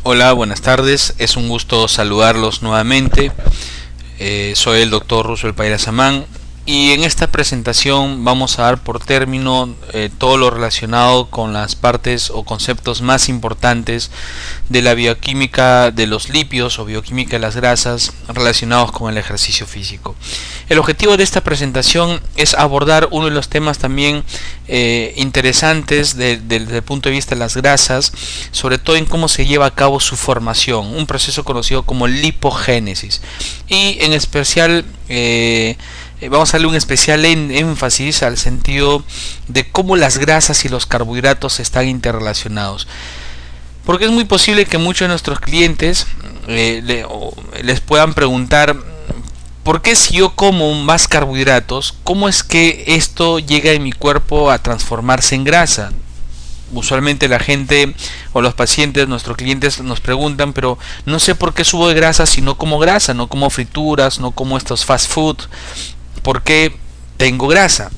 Hola, buenas tardes. Es un gusto saludarlos nuevamente. Soy el doctor Russell Paira Samán y en esta presentación vamos a dar por término todo lo relacionado con las partes o conceptos más importantes de la bioquímica de los lípidos o bioquímica de las grasas relacionados con el ejercicio físico. El objetivo de esta presentación es abordar uno de los temas también interesantes desde el punto de vista de las grasas, sobre todo en cómo se lleva a cabo su formación, un proceso conocido como lipogénesis, y en especial vamos a darle un especial énfasis al sentido de cómo las grasas y los carbohidratos están interrelacionados, porque es muy posible que muchos de nuestros clientes les puedan preguntar: ¿por qué si yo como más carbohidratos, cómo es que esto llega en mi cuerpo a transformarse en grasa? Usualmente la gente o los pacientes, nuestros clientes, nos preguntan: pero no sé por qué subo de grasa si no como grasa, no como frituras, no como estos fast food, ¿por qué tengo grasa?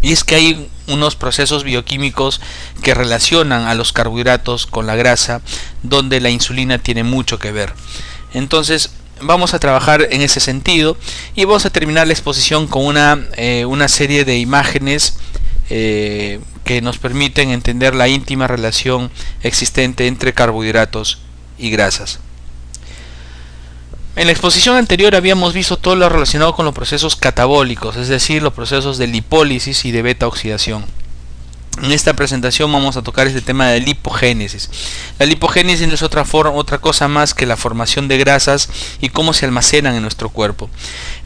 Y es que hay unos procesos bioquímicos que relacionan a los carbohidratos con la grasa, donde la insulina tiene mucho que ver. Entonces vamos a trabajar en ese sentido y vamos a terminar la exposición con una serie de imágenes que nos permiten entender la íntima relación existente entre carbohidratos y grasas. En la exposición anterior habíamos visto todo lo relacionado con los procesos catabólicos, es decir, los procesos de lipólisis y de beta oxidación. En esta presentación vamos a tocar este tema de lipogénesis. La lipogénesis no es otra cosa más que la formación de grasas y cómo se almacenan en nuestro cuerpo.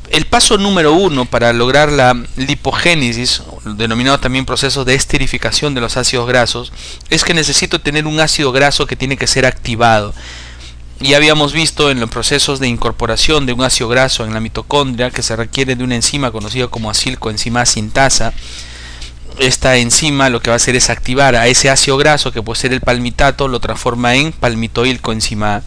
El paso número 1 para lograr la lipogénesis, denominado también proceso de esterificación de los ácidos grasos, es que necesito tener un ácido graso que tiene que ser activado. Ya habíamos visto en los procesos de incorporación de un ácido graso en la mitocondria que se requiere de una enzima conocida como acilcoenzima sintasa. Esta enzima lo que va a hacer es activar a ese ácido graso, que puede ser el palmitato, lo transforma en palmitoilcoenzima A.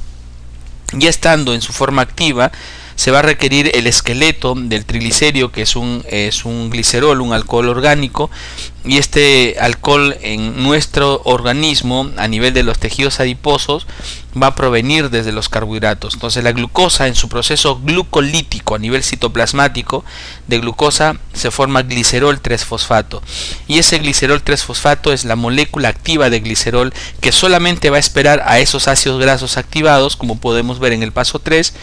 Ya estando en su forma activa, se va a requerir el esqueleto del triglicérido, que es un glicerol, un alcohol orgánico, y este alcohol en nuestro organismo a nivel de los tejidos adiposos va a provenir desde los carbohidratos. Entonces la glucosa, en su proceso glucolítico a nivel citoplasmático de glucosa, se forma glicerol 3-fosfato, y ese glicerol 3-fosfato es la molécula activa de glicerol que solamente va a esperar a esos ácidos grasos activados, como podemos ver en el paso 3,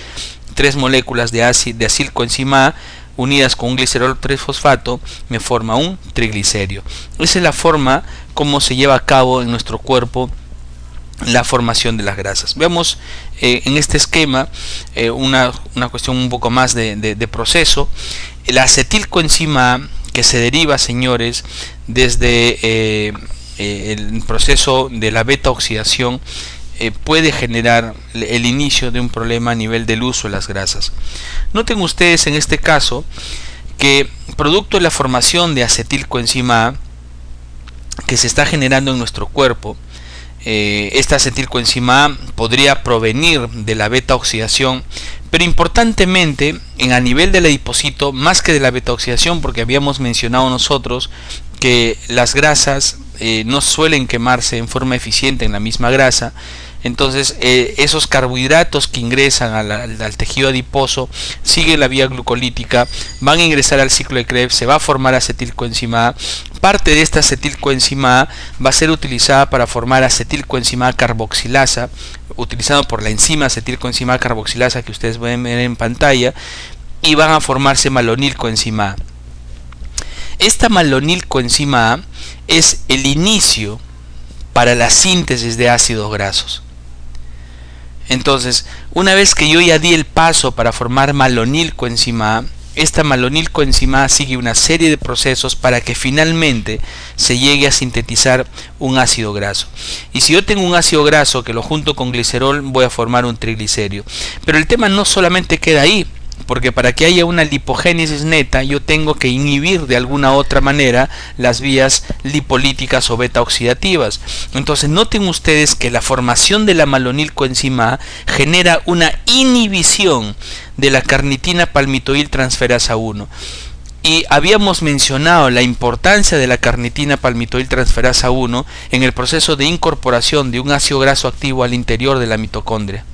tres moléculas de acilcoenzima A unidas con un glicerol 3-fosfato me forma un triglicérido. Esa es la forma como se lleva a cabo en nuestro cuerpo la formación de las grasas. Veamos en este esquema una cuestión un poco más de proceso. La acetilcoenzima A, que se deriva, señores, desde el proceso de la beta oxidación, puede generar el inicio de un problema a nivel del uso de las grasas. Noten ustedes en este caso que producto de la formación de acetilcoenzima A que se está generando en nuestro cuerpo, esta acetilcoenzima A podría provenir de la beta oxidación, pero importantemente a nivel del adipocito, más que de la beta oxidación, porque habíamos mencionado nosotros que las grasas no suelen quemarse en forma eficiente en la misma grasa. Entonces esos carbohidratos que ingresan al tejido adiposo siguen la vía glucolítica, van a ingresar al ciclo de Krebs, se va a formar acetilcoenzima A. Parte de esta acetilcoenzima A va a ser utilizada para formar acetilcoenzima A carboxilasa, utilizado por la enzima acetilcoenzima A carboxilasa que ustedes pueden ver en pantalla, y van a formarse malonilcoenzima A. Esta malonilcoenzima A es el inicio para la síntesis de ácidos grasos. Entonces, una vez que yo ya di el paso para formar malonilcoenzima A, esta malonilcoenzima A sigue una serie de procesos para que finalmente se llegue a sintetizar un ácido graso. Y si yo tengo un ácido graso que lo junto con glicerol, voy a formar un triglicérido. Pero el tema no solamente queda ahí, porque para que haya una lipogénesis neta yo tengo que inhibir de alguna otra manera las vías lipolíticas o beta oxidativas. Entonces noten ustedes que la formación de la malonilcoenzima A genera una inhibición de la carnitina palmitoil transferasa 1. Y habíamos mencionado la importancia de la carnitina palmitoiltransferasa 1 en el proceso de incorporación de un ácido graso activo al interior de la mitocondria.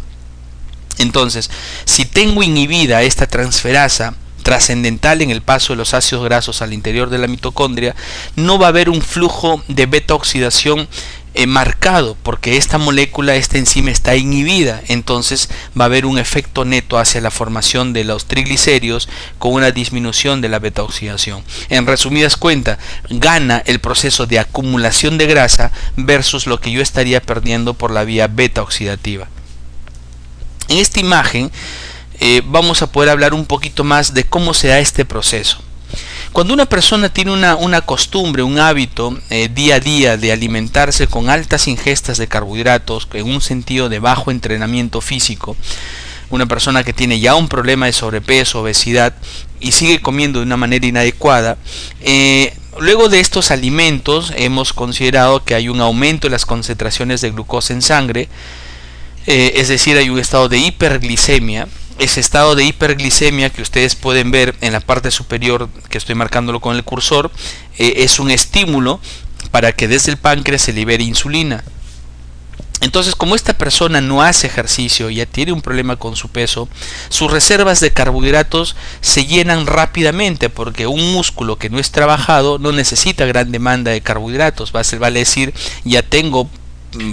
Entonces, si tengo inhibida esta transferasa trascendental en el paso de los ácidos grasos al interior de la mitocondria, no va a haber un flujo de beta oxidación marcado, porque esta molécula, esta enzima está inhibida. Entonces va a haber un efecto neto hacia la formación de los triglicéridos con una disminución de la beta oxidación. En resumidas cuentas, gana el proceso de acumulación de grasa versus lo que yo estaría perdiendo por la vía beta oxidativa. En esta imagen vamos a poder hablar un poquito más de cómo se da este proceso. Cuando una persona tiene una costumbre, un hábito día a día de alimentarse con altas ingestas de carbohidratos, en un sentido de bajo entrenamiento físico, una persona que tiene ya un problema de sobrepeso, obesidad, y sigue comiendo de una manera inadecuada, luego de estos alimentos hemos considerado que hay un aumento de las concentraciones de glucosa en sangre, es decir, hay un estado de hiperglicemia. Ese estado de hiperglicemia que ustedes pueden ver en la parte superior, que estoy marcándolo con el cursor, es un estímulo para que desde el páncreas se libere insulina. Entonces, como esta persona no hace ejercicio, ya tiene un problema con su peso, sus reservas de carbohidratos se llenan rápidamente, porque un músculo que no es trabajado no necesita gran demanda de carbohidratos. Vale decir, ya tengo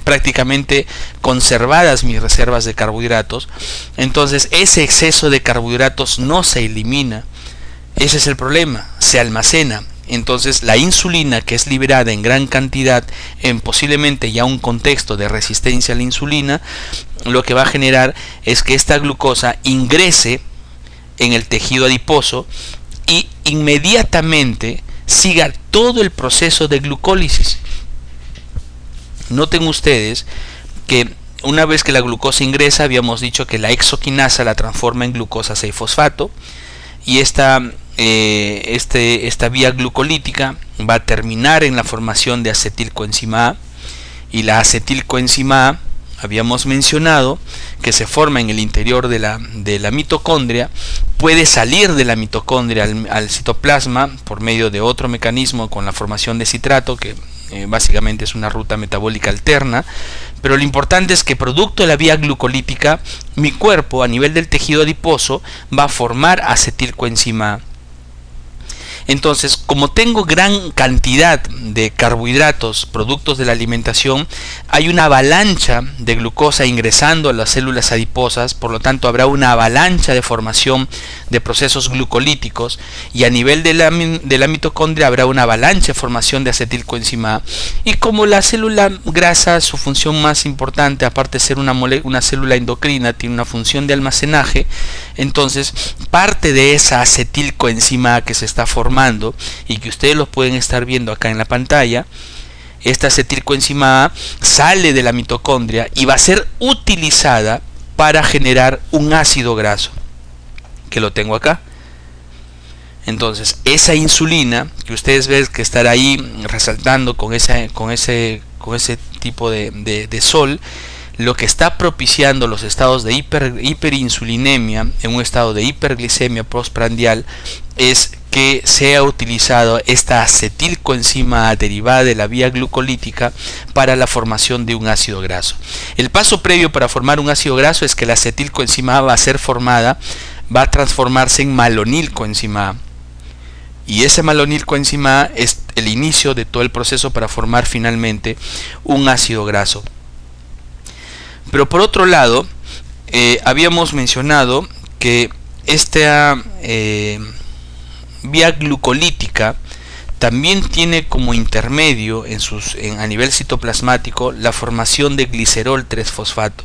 prácticamente conservadas mis reservas de carbohidratos. Entonces ese exceso de carbohidratos no se elimina. Ese es el problema, se almacena. Entonces la insulina, que es liberada en gran cantidad en posiblemente ya un contexto de resistencia a la insulina, lo que va a generar es que esta glucosa ingrese en el tejido adiposo y inmediatamente siga todo el proceso de glucólisis. Noten ustedes que una vez que la glucosa ingresa, habíamos dicho que la exoquinasa la transforma en glucosa 6-fosfato, y esta vía glucolítica va a terminar en la formación de acetilcoenzima A, y la acetilcoenzima A habíamos mencionado que se forma en el interior de la mitocondria, puede salir de la mitocondria al citoplasma por medio de otro mecanismo con la formación de citrato, que básicamente es una ruta metabólica alterna, pero lo importante es que producto de la vía glucolítica, mi cuerpo a nivel del tejido adiposo va a formar acetilcoenzima A. Entonces, como tengo gran cantidad de carbohidratos productos de la alimentación, hay una avalancha de glucosa ingresando a las células adiposas, por lo tanto habrá una avalancha de formación de procesos glucolíticos, y a nivel de la mitocondria habrá una avalancha de formación de acetilcoenzima A. Y como la célula grasa, su función más importante, aparte de ser una célula endocrina, tiene una función de almacenaje, entonces parte de esa acetilcoenzima A que se está formando y que ustedes lo pueden estar viendo acá en la pantalla, esta acetilcoenzima A sale de la mitocondria y va a ser utilizada para generar un ácido graso, que lo tengo acá. Entonces esa insulina que ustedes ven que estará ahí resaltando con ese tipo de sol, lo que está propiciando los estados de hiperinsulinemia en un estado de hiperglicemia postprandial es que sea utilizado esta acetilcoenzima A derivada de la vía glucolítica para la formación de un ácido graso. El paso previo para formar un ácido graso es que la acetilcoenzima A va a ser formada, va a transformarse en malonilcoenzima A. Y ese malonilcoenzima A es el inicio de todo el proceso para formar finalmente un ácido graso. Pero por otro lado, habíamos mencionado que esta vía glucolítica también tiene como intermedio a nivel citoplasmático la formación de glicerol 3-fosfato,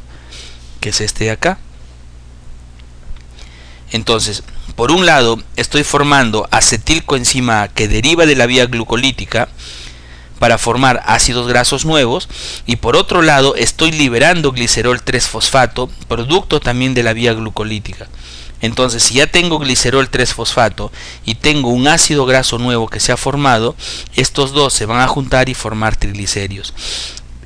que es este de acá. Entonces, por un lado estoy formando acetilcoenzima A que deriva de la vía glucolítica para formar ácidos grasos nuevos, y por otro lado estoy liberando glicerol 3-fosfato, producto también de la vía glucolítica. Entonces, si ya tengo glicerol 3-fosfato y tengo un ácido graso nuevo que se ha formado, estos dos se van a juntar y formar triglicéridos.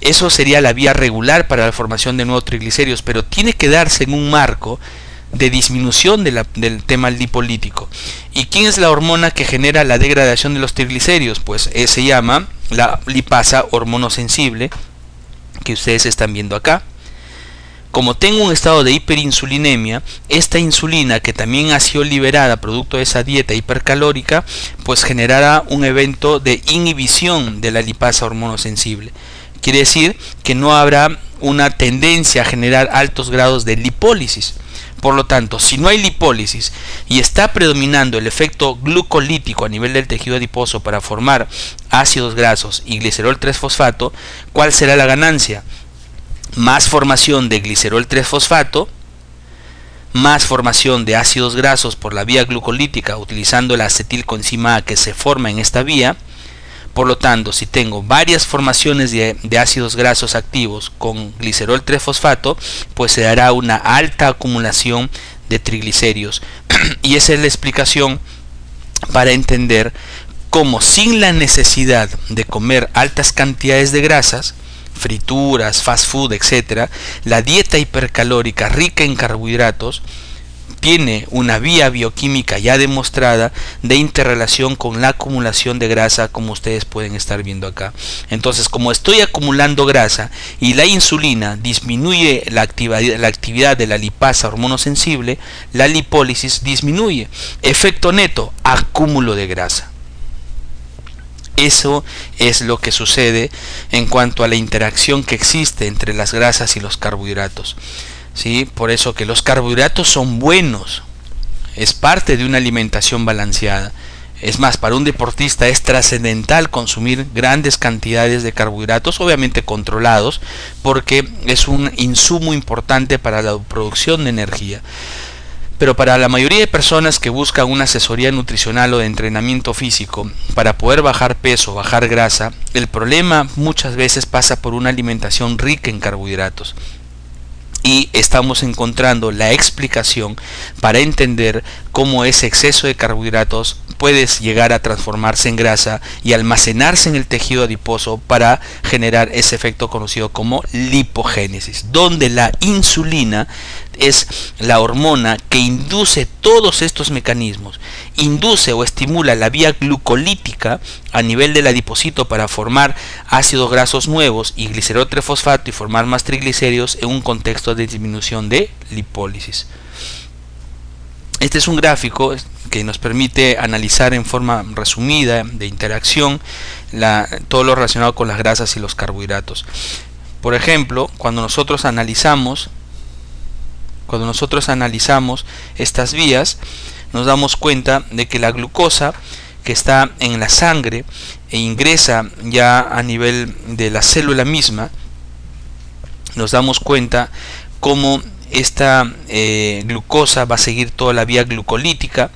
Eso sería la vía regular para la formación de nuevos triglicéridos, pero tiene que darse en un marco de disminución del tema lipolítico. ¿Y quién es la hormona que genera la degradación de los triglicéridos? Pues se llama la lipasa hormonosensible, que ustedes están viendo acá. Como tengo un estado de hiperinsulinemia, esta insulina, que también ha sido liberada producto de esa dieta hipercalórica, pues generará un evento de inhibición de la lipasa hormonosensible. Quiere decir que no habrá una tendencia a generar altos grados de lipólisis. Por lo tanto, si no hay lipólisis y está predominando el efecto glucolítico a nivel del tejido adiposo para formar ácidos grasos y glicerol 3-fosfato, ¿cuál será la ganancia? Más formación de glicerol 3-fosfato, más formación de ácidos grasos por la vía glucolítica utilizando la acetilcoenzima A que se forma en esta vía. Por lo tanto, si tengo varias formaciones de ácidos grasos activos con glicerol 3-fosfato, pues se dará una alta acumulación de triglicéridos. Y esa es la explicación para entender cómo, sin la necesidad de comer altas cantidades de grasas, frituras, fast food, etc., la dieta hipercalórica rica en carbohidratos tiene una vía bioquímica ya demostrada de interrelación con la acumulación de grasa, como ustedes pueden estar viendo acá. Entonces, como estoy acumulando grasa y la insulina disminuye la actividad de la lipasa hormonosensible, la lipólisis disminuye. Efecto neto, acúmulo de grasa. Eso es lo que sucede en cuanto a la interacción que existe entre las grasas y los carbohidratos. ¿Sí? Por eso que los carbohidratos son buenos, es parte de una alimentación balanceada. Es más, para un deportista es trascendental consumir grandes cantidades de carbohidratos, obviamente controlados, porque es un insumo importante para la producción de energía. Pero para la mayoría de personas que buscan una asesoría nutricional o de entrenamiento físico para poder bajar peso, bajar grasa, el problema muchas veces pasa por una alimentación rica en carbohidratos. Y estamos encontrando la explicación para entender cómo ese exceso de carbohidratos puede llegar a transformarse en grasa y almacenarse en el tejido adiposo para generar ese efecto conocido como lipogénesis, donde la insulina es la hormona que induce todos estos mecanismos, induce o estimula la vía glucolítica a nivel del adipocito para formar ácidos grasos nuevos y glicerol 3-fosfato y formar más triglicéridos en un contexto de disminución de lipólisis. Este es un gráfico que nos permite analizar en forma resumida de interacción todo lo relacionado con las grasas y los carbohidratos. Por ejemplo, cuando nosotros analizamos estas vías, nos damos cuenta de que la glucosa que está en la sangre e ingresa ya a nivel de la célula misma, nos damos cuenta cómo esta glucosa va a seguir toda la vía glucolítica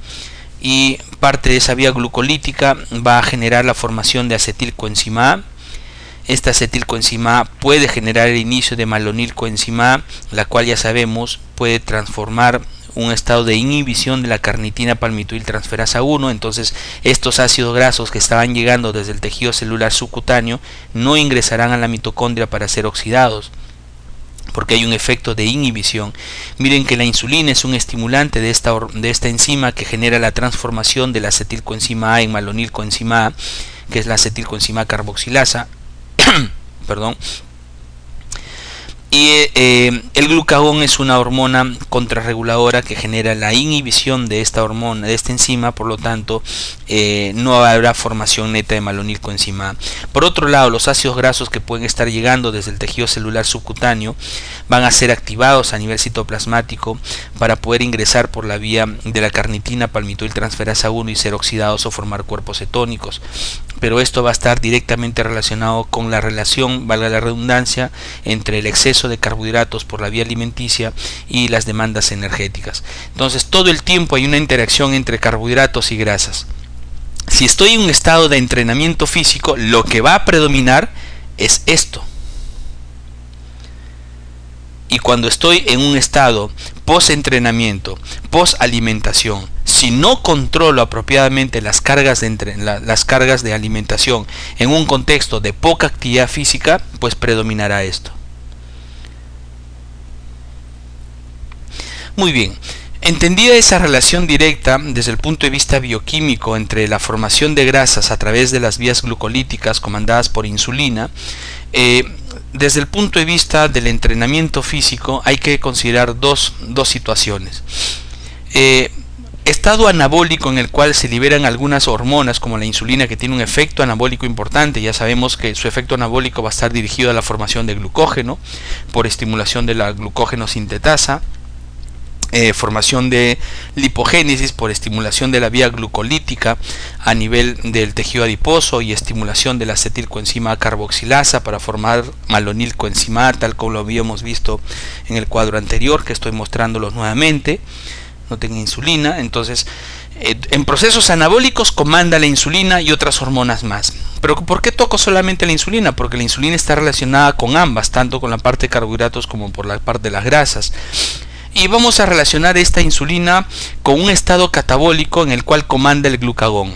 y parte de esa vía glucolítica va a generar la formación de acetilcoenzima A. Esta acetilcoenzima A puede generar el inicio de malonilcoenzima A, la cual ya sabemos puede transformar un estado de inhibición de la carnitina palmitoiltransferasa 1. Entonces estos ácidos grasos que estaban llegando desde el tejido celular subcutáneo no ingresarán a la mitocondria para ser oxidados, porque hay un efecto de inhibición. Miren que la insulina es un estimulante de esta enzima que genera la transformación de la acetilcoenzima A en malonilcoenzima A, que es la acetilcoenzima carboxilasa. Perdón. Y el glucagón es una hormona contrarreguladora que genera la inhibición de esta hormona, de esta enzima. Por lo tanto, no habrá formación neta de malonilcoenzima A. Por otro lado, los ácidos grasos que pueden estar llegando desde el tejido celular subcutáneo van a ser activados a nivel citoplasmático para poder ingresar por la vía de la carnitina palmitoiltransferasa 1 y ser oxidados o formar cuerpos cetónicos. Pero esto va a estar directamente relacionado con la relación, valga la redundancia, entre el exceso de carbohidratos por la vía alimenticia y las demandas energéticas. Entonces todo el tiempo hay una interacción entre carbohidratos y grasas. Si estoy en un estado de entrenamiento físico, lo que va a predominar es esto. Y cuando estoy en un estado post-entrenamiento, post-alimentación, si no controlo apropiadamente las cargas de alimentación en un contexto de poca actividad física, pues predominará esto. Muy bien, Entendida esa relación directa desde el punto de vista bioquímico entre la formación de grasas a través de las vías glucolíticas comandadas por insulina, desde el punto de vista del entrenamiento físico hay que considerar dos situaciones. Estado anabólico, en el cual se liberan algunas hormonas como la insulina, que tiene un efecto anabólico importante. Ya sabemos que su efecto anabólico va a estar dirigido a la formación de glucógeno por estimulación de la glucógeno sintetasa, formación de lipogénesis por estimulación de la vía glucolítica a nivel del tejido adiposo y estimulación de la acetilcoenzima carboxilasa para formar malonilcoenzima, tal como lo habíamos visto en el cuadro anterior, que estoy mostrándolos nuevamente. No tenga insulina. Entonces, en procesos anabólicos comanda la insulina y otras hormonas más. Pero ¿por qué toco solamente la insulina? Porque la insulina está relacionada con ambas, tanto con la parte de carbohidratos como por la parte de las grasas. Y vamos a relacionar esta insulina con un estado catabólico en el cual comanda el glucagón.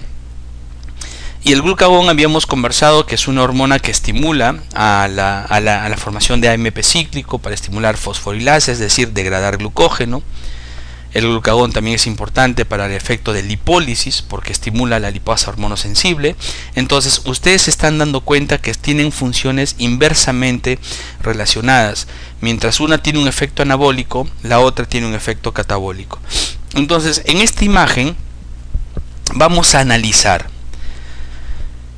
Y el glucagón, habíamos conversado que es una hormona que estimula a la formación de AMP cíclico para estimular fosforilasa, es decir, degradar glucógeno. El glucagón también es importante para el efecto de lipólisis porque estimula la lipasa hormonosensible. Entonces ustedes se están dando cuenta que tienen funciones inversamente relacionadas. Mientras una tiene un efecto anabólico, la otra tiene un efecto catabólico. Entonces, en esta imagen vamos a analizar.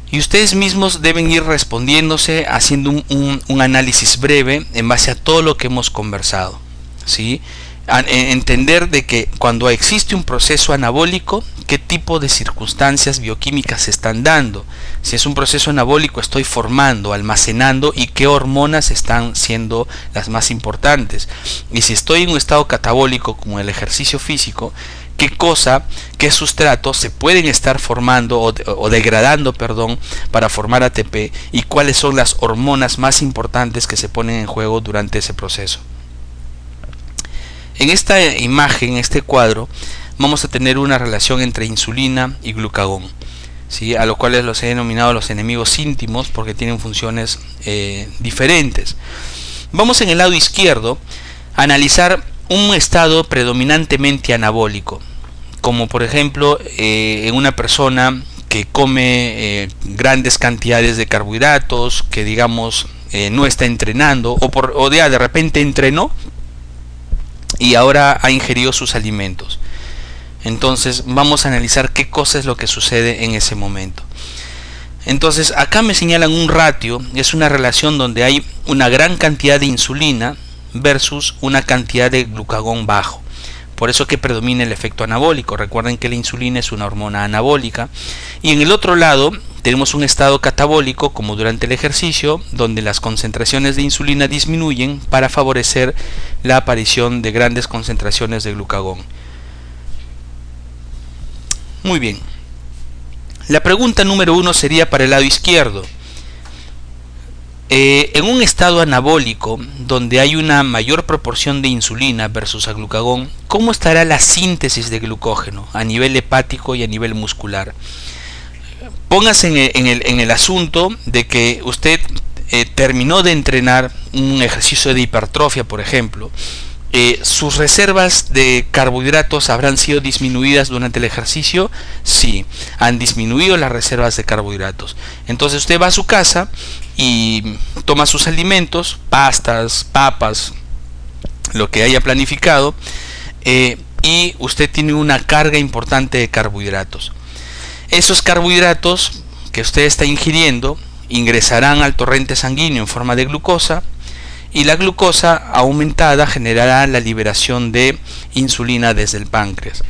Y ustedes mismos deben ir respondiéndose haciendo un análisis breve en base a todo lo que hemos conversado, ¿sí? Entender de que cuando existe un proceso anabólico, qué tipo de circunstancias bioquímicas se están dando. Si es un proceso anabólico, estoy formando, almacenando, y qué hormonas están siendo las más importantes. Y si estoy en un estado catabólico como el ejercicio físico, qué sustratos se pueden estar formando o degradando, para formar ATP, y cuáles son las hormonas más importantes que se ponen en juego durante ese proceso. En esta imagen, en este cuadro, vamos a tener una relación entre insulina y glucagón, ¿sí? A lo cual los he denominado los enemigos íntimos porque tienen funciones diferentes. Vamos en el lado izquierdo a analizar un estado predominantemente anabólico, como por ejemplo en una persona que come grandes cantidades de carbohidratos, que digamos no está entrenando o de repente entrenó y ahora ha ingerido sus alimentos. Entonces vamos a analizar qué cosa es lo que sucede en ese momento. Entonces acá me señalan un ratio, es una relación donde hay una gran cantidad de insulina versus una cantidad de glucagón bajo. Por eso que predomina el efecto anabólico. Recuerden que la insulina es una hormona anabólica. Y en el otro lado tenemos un estado catabólico, como durante el ejercicio, donde las concentraciones de insulina disminuyen para favorecer la aparición de grandes concentraciones de glucagón. Muy bien. La pregunta número 1 sería para el lado izquierdo. En un estado anabólico donde hay una mayor proporción de insulina versus a glucagón, ¿cómo estará la síntesis de glucógeno a nivel hepático y a nivel muscular? Póngase en el asunto de que usted terminó de entrenar un ejercicio de hipertrofia, por ejemplo. ¿Sus reservas de carbohidratos habrán sido disminuidas durante el ejercicio? Sí, han disminuido las reservas de carbohidratos. Entonces usted va a su casa y toma sus alimentos, pastas, papas, lo que haya planificado, y usted tiene una carga importante de carbohidratos. Esos carbohidratos que usted está ingiriendo ingresarán al torrente sanguíneo en forma de glucosa, y la glucosa aumentada generará la liberación de insulina desde el páncreas.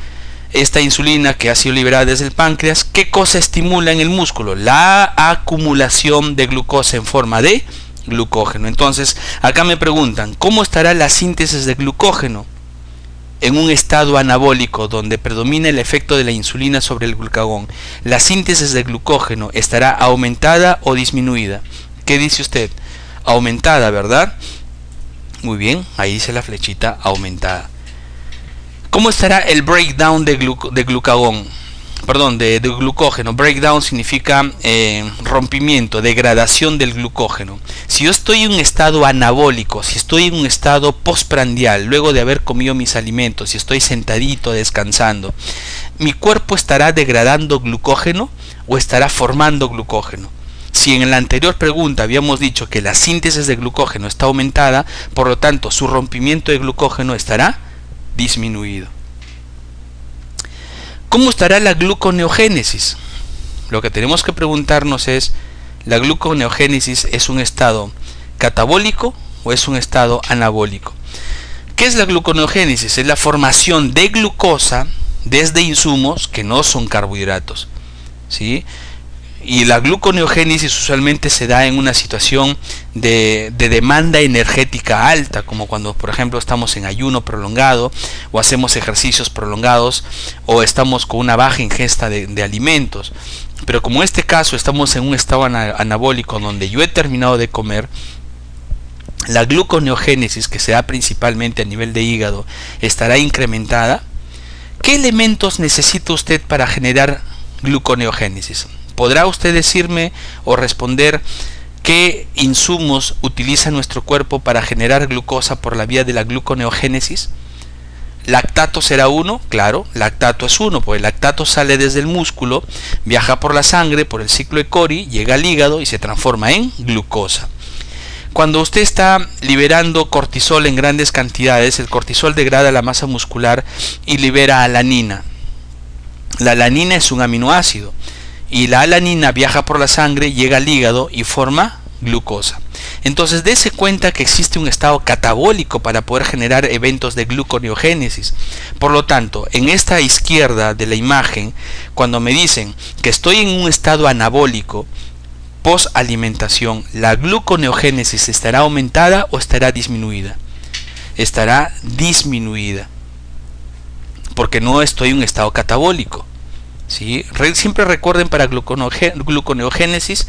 Esta insulina que ha sido liberada desde el páncreas, ¿qué cosa estimula en el músculo? La acumulación de glucosa en forma de glucógeno. Entonces, acá me preguntan, ¿cómo estará la síntesis de glucógeno en un estado anabólico donde predomina el efecto de la insulina sobre el glucagón? ¿La síntesis de glucógeno estará aumentada o disminuida? ¿Qué dice usted? Aumentada, ¿verdad? Muy bien, ahí dice la flechita aumentada. ¿Cómo estará el breakdown de glucagón? de glucógeno. Breakdown significa rompimiento, degradación del glucógeno. Si yo estoy en un estado anabólico, si estoy en un estado postprandial, luego de haber comido mis alimentos, si estoy sentadito descansando, ¿mi cuerpo estará degradando glucógeno o estará formando glucógeno? Si en la anterior pregunta habíamos dicho que la síntesis de glucógeno está aumentada, por lo tanto su rompimiento de glucógeno estará disminuido. ¿Cómo estará la gluconeogénesis? Lo que tenemos que preguntarnos es, ¿la gluconeogénesis es un estado catabólico o es un estado anabólico? ¿Qué es la gluconeogénesis? Es la formación de glucosa desde insumos que no son carbohidratos, ¿sí? Y la gluconeogénesis usualmente se da en una situación de demanda energética alta, como cuando por ejemplo estamos en ayuno prolongado o hacemos ejercicios prolongados o estamos con una baja ingesta de alimentos. Pero como en este caso estamos en un estado anabólico donde yo he terminado de comer, la gluconeogénesis, que se da principalmente a nivel de hígado, estará incrementada. ¿Qué elementos necesita usted para generar gluconeogénesis? ¿Podrá usted decirme o responder qué insumos utiliza nuestro cuerpo para generar glucosa por la vía de la gluconeogénesis? ¿Lactato será uno? Claro, lactato es uno, pues el lactato sale desde el músculo, viaja por la sangre, por el ciclo de Cori, llega al hígado y se transforma en glucosa. Cuando usted está liberando cortisol en grandes cantidades, el cortisol degrada la masa muscular y libera alanina. La alanina es un aminoácido. Y la alanina viaja por la sangre, llega al hígado y forma glucosa. Entonces dése cuenta que existe un estado catabólico para poder generar eventos de gluconeogénesis. Por lo tanto, en esta izquierda de la imagen, cuando me dicen que estoy en un estado anabólico post alimentación, ¿la gluconeogénesis estará aumentada o estará disminuida? Estará disminuida, porque no estoy en un estado catabólico. ¿Sí? Siempre recuerden para gluconeogénesis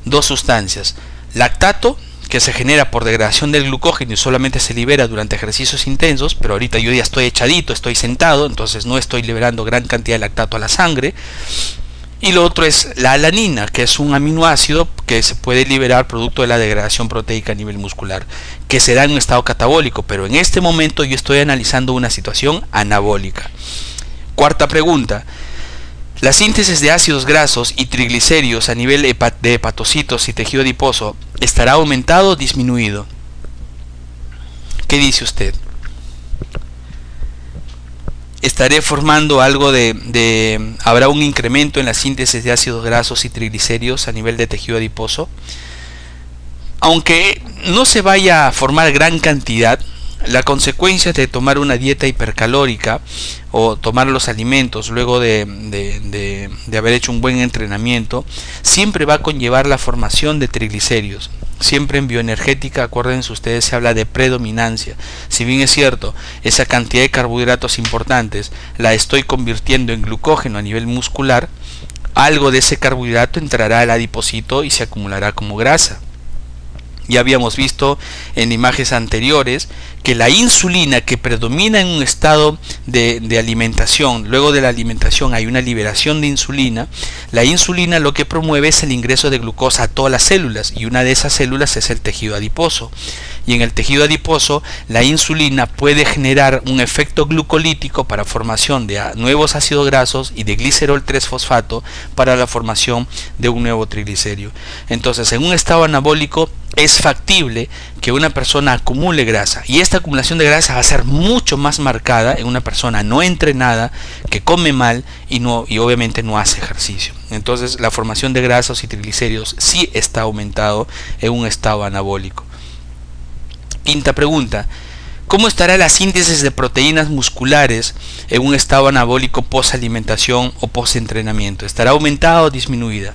dos sustancias: lactato, que se genera por degradación del glucógeno y solamente se libera durante ejercicios intensos, pero ahorita yo ya estoy echadito, estoy sentado, entonces no estoy liberando gran cantidad de lactato a la sangre. Y lo otro es la alanina, que es un aminoácido que se puede liberar producto de la degradación proteica a nivel muscular, que se da en un estado catabólico, pero en este momento yo estoy analizando una situación anabólica. Cuarta pregunta: ¿la síntesis de ácidos grasos y triglicéridos a nivel de hepatocitos y tejido adiposo estará aumentado o disminuido? ¿Qué dice usted? ¿Estaré formando algo habrá un incremento en la síntesis de ácidos grasos y triglicéridos a nivel de tejido adiposo? Aunque no se vaya a formar gran cantidad, la consecuencia de tomar una dieta hipercalórica o tomar los alimentos luego de haber hecho un buen entrenamiento siempre va a conllevar la formación de triglicéridos. Siempre en bioenergética, acuérdense ustedes, se habla de predominancia. Si bien es cierto, esa cantidad de carbohidratos importantes la estoy convirtiendo en glucógeno a nivel muscular, algo de ese carbohidrato entrará al adipocito y se acumulará como grasa. Ya habíamos visto en imágenes anteriores que la insulina, que predomina en un estado de alimentación, luego de la alimentación hay una liberación de insulina. La insulina lo que promueve es el ingreso de glucosa a todas las células, y una de esas células es el tejido adiposo. Y en el tejido adiposo la insulina puede generar un efecto glucolítico para formación de nuevos ácidos grasos y de glicerol 3-fosfato para la formación de un nuevo triglicérido. Entonces, en un estado anabólico es factible que una persona acumule grasa, y esta acumulación de grasa va a ser mucho más marcada en una persona no entrenada, que come mal y obviamente no hace ejercicio. Entonces la formación de grasas y triglicéridos sí está aumentado en un estado anabólico. Quinta pregunta: ¿cómo estará la síntesis de proteínas musculares en un estado anabólico post alimentación o post entrenamiento? ¿Estará aumentada o disminuida?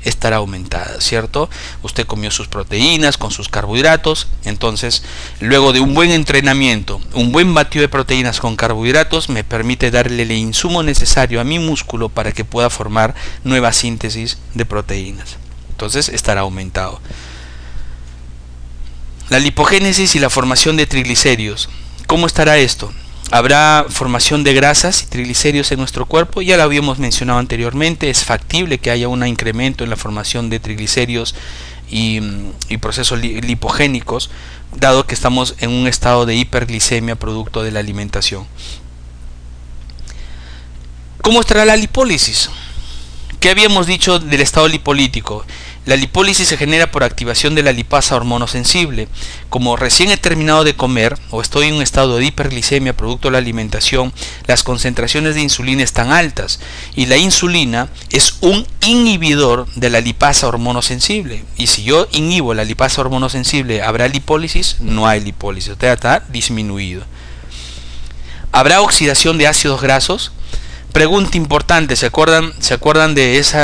Estará aumentada, ¿cierto? Usted comió sus proteínas con sus carbohidratos, entonces luego de un buen entrenamiento, un buen batido de proteínas con carbohidratos me permite darle el insumo necesario a mi músculo para que pueda formar nueva síntesis de proteínas. Entonces estará aumentado. La lipogénesis y la formación de triglicéridos. ¿Cómo estará esto? Habrá formación de grasas y triglicéridos en nuestro cuerpo, ya lo habíamos mencionado anteriormente. Es factible que haya un incremento en la formación de triglicéridos y procesos lipogénicos, dado que estamos en un estado de hiperglicemia producto de la alimentación. ¿Cómo estará la lipólisis? ¿Qué habíamos dicho del estado lipolítico? La lipólisis se genera por activación de la lipasa hormonosensible. Como recién he terminado de comer o estoy en un estado de hiperglicemia producto de la alimentación, las concentraciones de insulina están altas y la insulina es un inhibidor de la lipasa hormonosensible. Y si yo inhibo la lipasa hormonosensible, ¿habrá lipólisis? No hay lipólisis, está disminuido. ¿Habrá oxidación de ácidos grasos? Pregunta importante, ¿se acuerdan de ese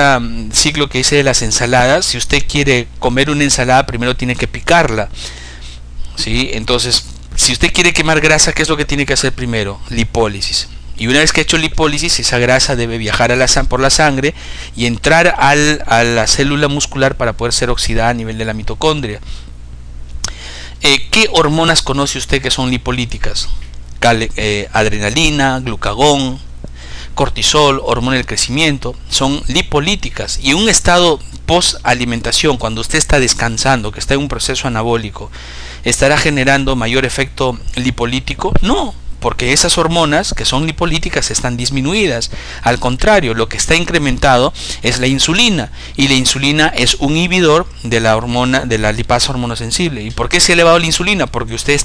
ciclo que hice de las ensaladas? Si usted quiere comer una ensalada, primero tiene que picarla, ¿sí? Entonces, si usted quiere quemar grasa, ¿qué es lo que tiene que hacer primero? Lipólisis. Y una vez que ha hecho lipólisis, esa grasa debe viajar por la sangre y entrar a la célula muscular para poder ser oxidada a nivel de la mitocondria. ¿Qué hormonas conoce usted que son lipolíticas? Adrenalina, glucagón, cortisol, hormona del crecimiento, son lipolíticas. Y en un estado post alimentación, cuando usted está descansando, que está en un proceso anabólico, ¿estará generando mayor efecto lipolítico? No, porque esas hormonas que son lipolíticas están disminuidas. Al contrario, lo que está incrementado es la insulina, y la insulina es un inhibidor de la hormona de la lipasa hormonosensible. ¿Y por qué se ha elevado la insulina? Porque usted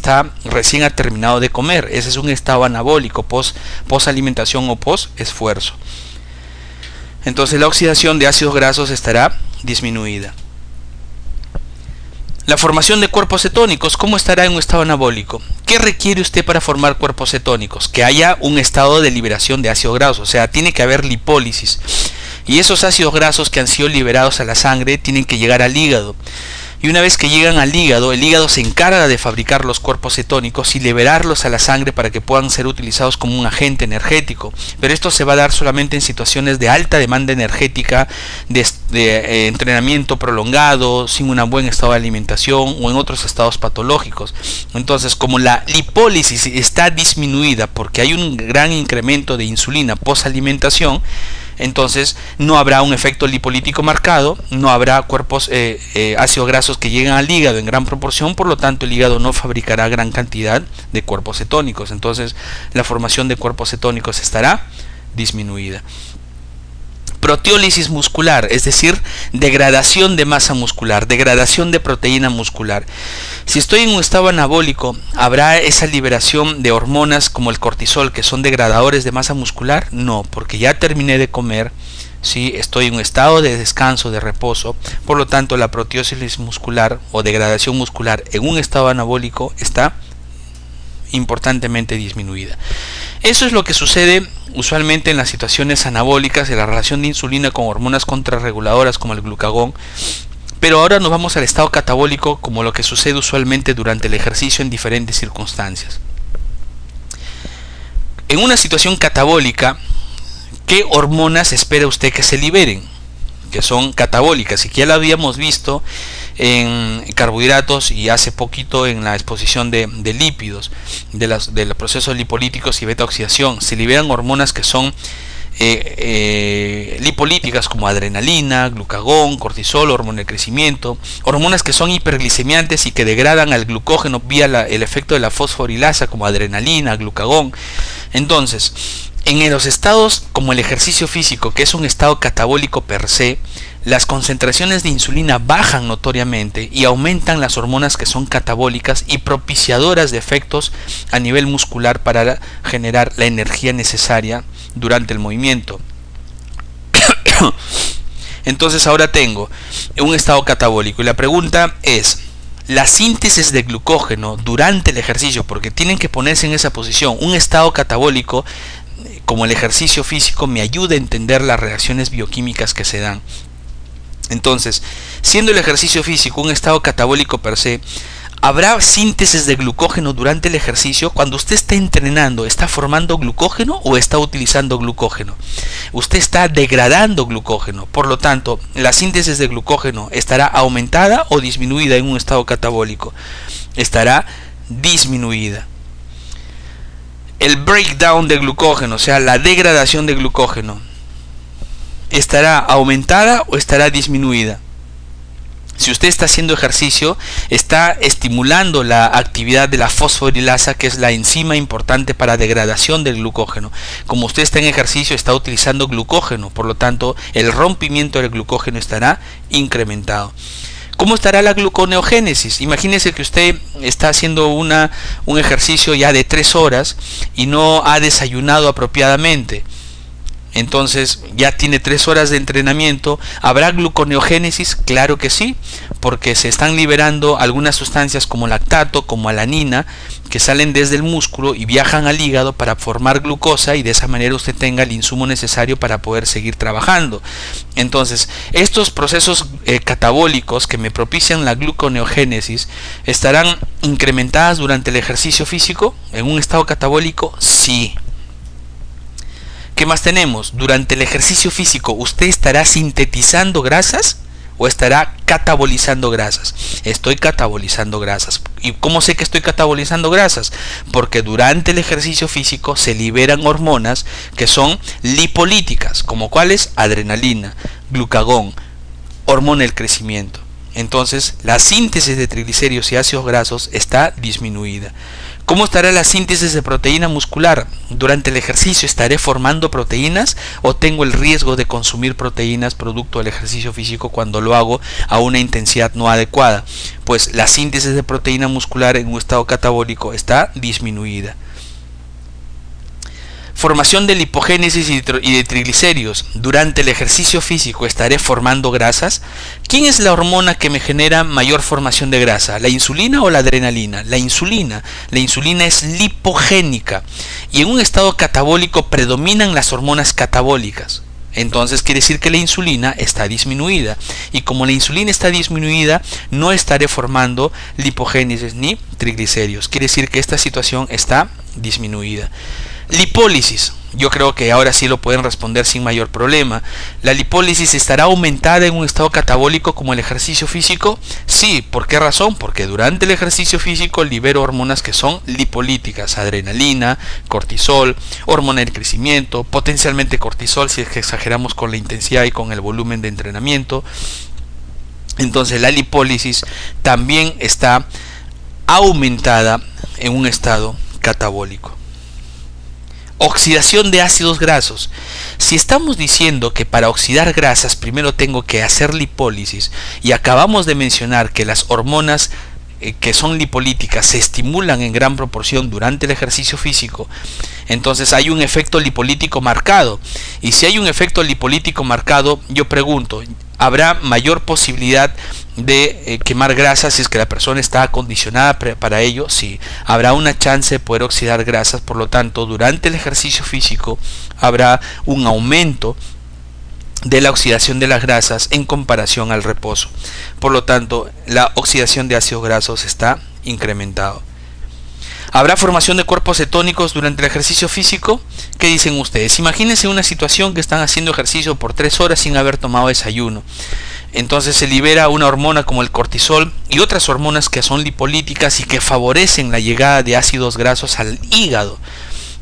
recién ha terminado de comer. Ese es un estado anabólico post alimentación o post esfuerzo. Entonces la oxidación de ácidos grasos estará disminuida. La formación de cuerpos cetónicos, ¿cómo estará en un estado anabólico? ¿Qué requiere usted para formar cuerpos cetónicos? Que haya un estado de liberación de ácidos grasos, o sea, tiene que haber lipólisis. Y esos ácidos grasos que han sido liberados a la sangre tienen que llegar al hígado. Y una vez que llegan al hígado, el hígado se encarga de fabricar los cuerpos cetónicos y liberarlos a la sangre para que puedan ser utilizados como un agente energético. Pero esto se va a dar solamente en situaciones de alta demanda energética, de entrenamiento prolongado, sin un buen estado de alimentación o en otros estados patológicos. Entonces, como la lipólisis está disminuida porque hay un gran incremento de insulina post-alimentación, entonces no habrá un efecto lipolítico marcado, no habrá cuerpos ácidos grasos que lleguen al hígado en gran proporción, por lo tanto el hígado no fabricará gran cantidad de cuerpos cetónicos. Entonces la formación de cuerpos cetónicos estará disminuida. Proteólisis muscular, es decir, degradación de masa muscular, degradación de proteína muscular. Si estoy en un estado anabólico, ¿habrá esa liberación de hormonas como el cortisol que son degradadores de masa muscular? No, porque ya terminé de comer, ¿sí? Estoy en un estado de descanso, de reposo, por lo tanto la proteólisis muscular o degradación muscular en un estado anabólico está importantemente disminuida. Eso es lo que sucede usualmente en las situaciones anabólicas, en la relación de insulina con hormonas contrarreguladoras como el glucagón. Pero ahora nos vamos al estado catabólico, como lo que sucede usualmente durante el ejercicio en diferentes circunstancias. En una situación catabólica, ¿qué hormonas espera usted que se liberen? Que son catabólicas, y que ya lo habíamos visto en carbohidratos y hace poquito en la exposición de lípidos, de los procesos lipolíticos y beta oxidación. Se liberan hormonas que son lipolíticas como adrenalina, glucagón, cortisol, hormona del crecimiento, hormonas que son hiperglicemiantes y que degradan al glucógeno vía el efecto de la fosforilasa como adrenalina, glucagón. Entonces, en los estados como el ejercicio físico, que es un estado catabólico per se, las concentraciones de insulina bajan notoriamente y aumentan las hormonas que son catabólicas y propiciadoras de efectos a nivel muscular para generar la energía necesaria durante el movimiento. Entonces ahora tengo un estado catabólico y la pregunta es: la síntesis de glucógeno durante el ejercicio, porque tienen que ponerse en esa posición, un estado catabólico como el ejercicio físico me ayuda a entender las reacciones bioquímicas que se dan. Entonces, siendo el ejercicio físico un estado catabólico per se, ¿habrá síntesis de glucógeno durante el ejercicio? Cuando usted está entrenando, ¿está formando glucógeno o está utilizando glucógeno? Usted está degradando glucógeno, por lo tanto, la síntesis de glucógeno estará aumentada o disminuida en un estado catabólico. Estará disminuida. el breakdown de glucógeno, o sea, la degradación de glucógeno, ¿estará aumentada o estará disminuida? Si usted está haciendo ejercicio, está estimulando la actividad de la fosforilasa, que es la enzima importante para degradación del glucógeno. Como usted está en ejercicio, está utilizando glucógeno, por lo tanto, el rompimiento del glucógeno estará incrementado. ¿Cómo estará la gluconeogénesis? Imagínese que usted está haciendo un ejercicio ya de 3 horas y no ha desayunado apropiadamente. Entonces ya tiene 3 horas de entrenamiento. ¿Habrá gluconeogénesis? Claro que sí, porque se están liberando algunas sustancias como lactato, como alanina, que salen desde el músculo y viajan al hígado para formar glucosa, y de esa manera usted tenga el insumo necesario para poder seguir trabajando. Entonces, estos procesos catabólicos que me propician la gluconeogénesis, ¿estarán incrementadas durante el ejercicio físico en un estado catabólico? Sí. ¿Qué más tenemos? Durante el ejercicio físico, ¿usted estará sintetizando grasas o estará catabolizando grasas? Estoy catabolizando grasas. ¿Y cómo sé que estoy catabolizando grasas? Porque durante el ejercicio físico se liberan hormonas que son lipolíticas, como cuáles: adrenalina, glucagón, hormona del crecimiento. Entonces, la síntesis de triglicéridos y ácidos grasos está disminuida. ¿Cómo estará la síntesis de proteína muscular? ¿Durante el ejercicio estaré formando proteínas o tengo el riesgo de consumir proteínas producto del ejercicio físico cuando lo hago a una intensidad no adecuada? Pues la síntesis de proteína muscular en un estado catabólico está disminuida. Formación de lipogénesis y de triglicéridos. Durante el ejercicio físico estaré formando grasas. ¿Quién es la hormona que me genera mayor formación de grasa? ¿La insulina o la adrenalina? La insulina. La insulina es lipogénica y en un estado catabólico predominan las hormonas catabólicas. Entonces quiere decir que la insulina está disminuida, y como la insulina está disminuida, no estaré formando lipogénesis ni triglicéridos. Quiere decir que esta situación está disminuida. Lipólisis. Yo creo que ahora sí lo pueden responder sin mayor problema. ¿La lipólisis estará aumentada en un estado catabólico como el ejercicio físico? Sí. ¿Por qué razón? Porque durante el ejercicio físico libero hormonas que son lipolíticas: adrenalina, cortisol, hormona del crecimiento, potencialmente cortisol si es que exageramos con la intensidad y con el volumen de entrenamiento. Entonces la lipólisis también está aumentada en un estado catabólico. Oxidación de ácidos grasos. Si estamos diciendo que para oxidar grasas primero tengo que hacer lipólisis, y acabamos de mencionar que las hormonas que son lipolíticas se estimulan en gran proporción durante el ejercicio físico, entonces hay un efecto lipolítico marcado. Y si hay un efecto lipolítico marcado, yo pregunto, ¿habrá mayor posibilidad de quemar grasas si es que la persona está acondicionada para ello? Sí. Habrá una chance de poder oxidar grasas, por lo tanto, durante el ejercicio físico habrá un aumento de la oxidación de las grasas en comparación al reposo. Por lo tanto, la oxidación de ácidos grasos está incrementado. ¿Habrá formación de cuerpos cetónicos durante el ejercicio físico? ¿Qué dicen ustedes? Imagínense una situación que están haciendo ejercicio por 3 horas sin haber tomado desayuno. Entonces se libera una hormona como el cortisol y otras hormonas que son lipolíticas y que favorecen la llegada de ácidos grasos al hígado.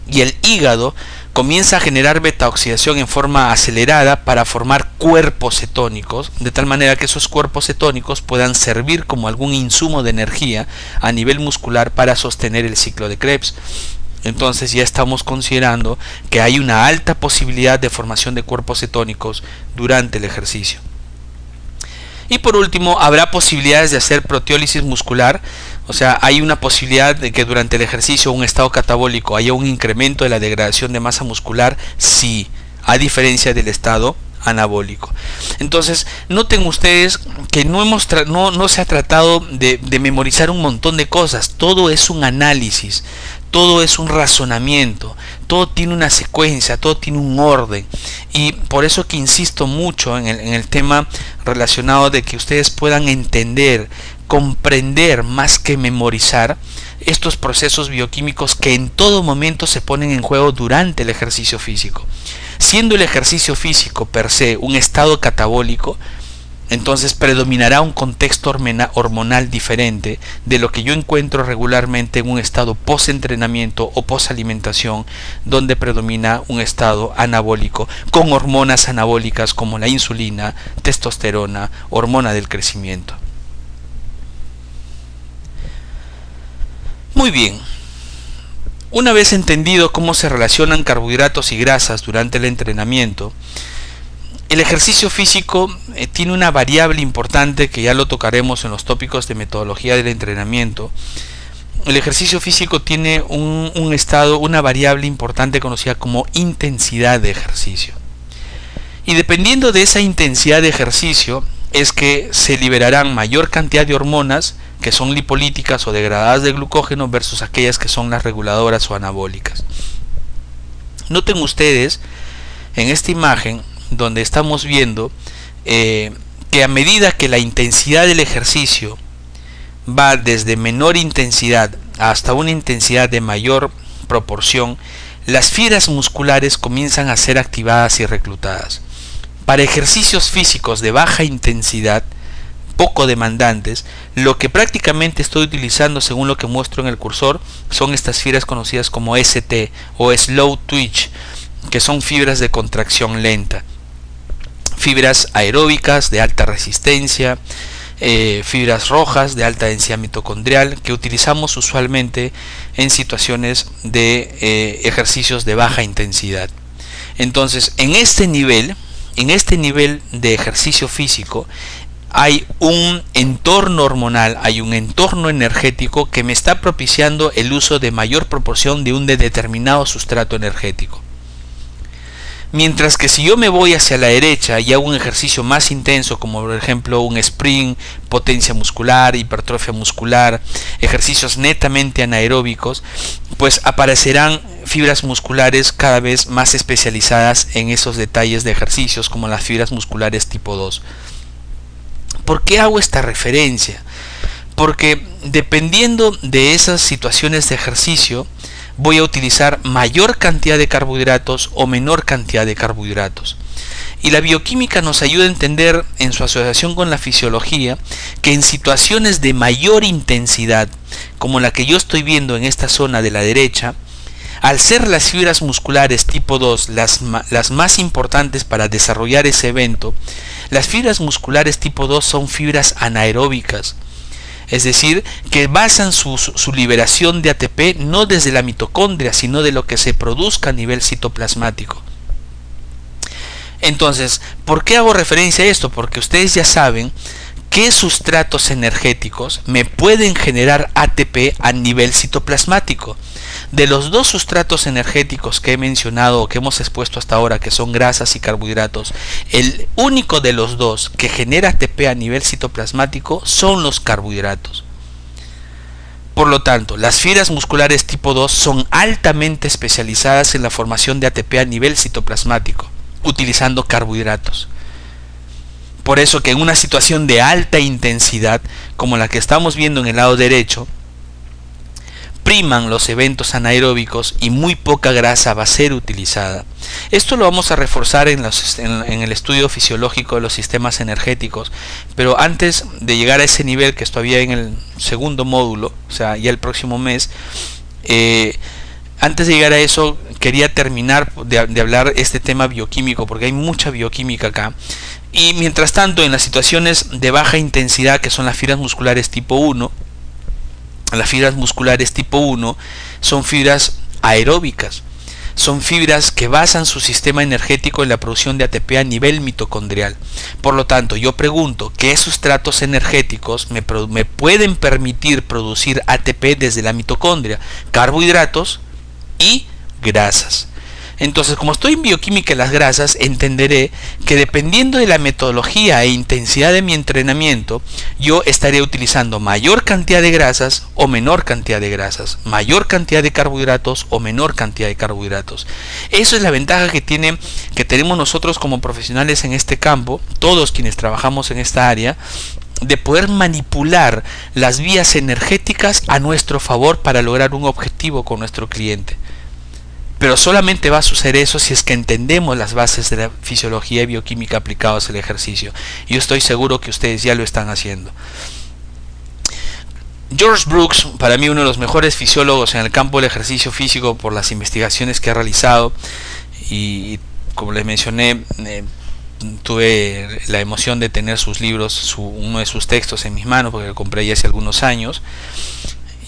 Y el hígado comienza a generar betaoxidación en forma acelerada para formar cuerpos cetónicos, de tal manera que esos cuerpos cetónicos puedan servir como algún insumo de energía a nivel muscular para sostener el ciclo de Krebs. Entonces ya estamos considerando que hay una alta posibilidad de formación de cuerpos cetónicos durante el ejercicio. Y por último, ¿habrá posibilidades de hacer proteólisis muscular? O sea, ¿hay una posibilidad de que durante el ejercicio, un estado catabólico, haya un incremento de la degradación de masa muscular? Sí, a diferencia del estado anabólico. Entonces, noten ustedes que no se ha tratado de memorizar un montón de cosas. Todo es un análisis, todo es un razonamiento, todo tiene una secuencia, todo tiene un orden. Y por eso que insisto mucho en el tema relacionado de que ustedes puedan entender, comprender más que memorizar estos procesos bioquímicos que en todo momento se ponen en juego durante el ejercicio físico. Siendo el ejercicio físico per se un estado catabólico, Entonces predominará un contexto hormonal diferente de lo que yo encuentro regularmente en un estado post-entrenamiento o post-alimentación, donde predomina un estado anabólico con hormonas anabólicas como la insulina, testosterona, hormona del crecimiento. Muy bien. Una vez entendido cómo se relacionan carbohidratos y grasas durante el entrenamiento, el ejercicio físico tiene una variable importante que ya lo tocaremos en los tópicos de metodología del entrenamiento. El ejercicio físico tiene una variable importante conocida como intensidad de ejercicio. Y dependiendo de esa intensidad de ejercicio es que se liberarán mayor cantidad de hormonas que son lipolíticas o degradadas de glucógeno versus aquellas que son las reguladoras o anabólicas. Noten ustedes en esta imagen donde estamos viendo que a medida que la intensidad del ejercicio va desde menor intensidad hasta una intensidad de mayor proporción, las fibras musculares comienzan a ser activadas y reclutadas. Para ejercicios físicos de baja intensidad, poco demandantes, lo que prácticamente estoy utilizando, según lo que muestro en el cursor, son estas fibras conocidas como ST o Slow Twitch, que son fibras de contracción lenta. Fibras aeróbicas de alta resistencia, fibras rojas de alta densidad mitocondrial que utilizamos usualmente en situaciones de ejercicios de baja intensidad. Entonces, en este nivel de ejercicio físico hay un entorno hormonal, hay un entorno energético que me está propiciando el uso de mayor proporción de un determinado sustrato energético. Mientras que si yo me voy hacia la derecha y hago un ejercicio más intenso, como por ejemplo un sprint, potencia muscular, hipertrofia muscular, ejercicios netamente anaeróbicos, pues aparecerán fibras musculares cada vez más especializadas en esos detalles de ejercicios, como las fibras musculares tipo 2. ¿Por qué hago esta referencia? Porque dependiendo de esas situaciones de ejercicio, voy a utilizar mayor cantidad de carbohidratos o menor cantidad de carbohidratos. Y la bioquímica nos ayuda a entender, en su asociación con la fisiología, que en situaciones de mayor intensidad, como la que yo estoy viendo en esta zona de la derecha, al ser las fibras musculares tipo 2 las más importantes para desarrollar ese evento, las fibras musculares tipo 2 son fibras anaeróbicas. Es decir, que basan su liberación de ATP no desde la mitocondria, sino de lo que se produzca a nivel citoplasmático. Entonces, ¿por qué hago referencia a esto? Porque ustedes ya saben qué sustratos energéticos me pueden generar ATP a nivel citoplasmático. De los dos sustratos energéticos que he mencionado o que hemos expuesto hasta ahora, que son grasas y carbohidratos, el único de los dos que genera ATP a nivel citoplasmático son los carbohidratos. Por lo tanto, las fibras musculares tipo 2 son altamente especializadas en la formación de ATP a nivel citoplasmático, utilizando carbohidratos. Por eso que en una situación de alta intensidad, como la que estamos viendo en el lado derecho, priman los eventos anaeróbicos y muy poca grasa va a ser utilizada. Esto lo vamos a reforzar en el estudio fisiológico de los sistemas energéticos, pero antes de llegar a ese nivel, que es todavía en el segundo módulo, o sea, ya el próximo mes, antes de llegar a eso, quería terminar de hablar este tema bioquímico, porque hay mucha bioquímica acá. Y mientras tanto, en las situaciones de baja intensidad, que son las fibras musculares tipo 1, las fibras musculares tipo 1 son fibras aeróbicas, son fibras que basan su sistema energético en la producción de ATP a nivel mitocondrial. Por lo tanto, yo pregunto, ¿qué sustratos energéticos me pueden permitir producir ATP desde la mitocondria? Carbohidratos y grasas. Entonces, como estoy en bioquímica de las grasas, entenderé que dependiendo de la metodología e intensidad de mi entrenamiento, yo estaré utilizando mayor cantidad de grasas o menor cantidad de grasas, mayor cantidad de carbohidratos o menor cantidad de carbohidratos. Eso es la ventaja que tenemos nosotros como profesionales en este campo, todos quienes trabajamos en esta área, de poder manipular las vías energéticas a nuestro favor para lograr un objetivo con nuestro cliente. Pero solamente va a suceder eso si es que entendemos las bases de la fisiología y bioquímica aplicadas al ejercicio. Y yo estoy seguro que ustedes ya lo están haciendo. George Brooks, para mí uno de los mejores fisiólogos en el campo del ejercicio físico por las investigaciones que ha realizado, y como les mencioné, tuve la emoción de tener sus libros, uno de sus textos en mis manos, porque lo compré ya hace algunos años,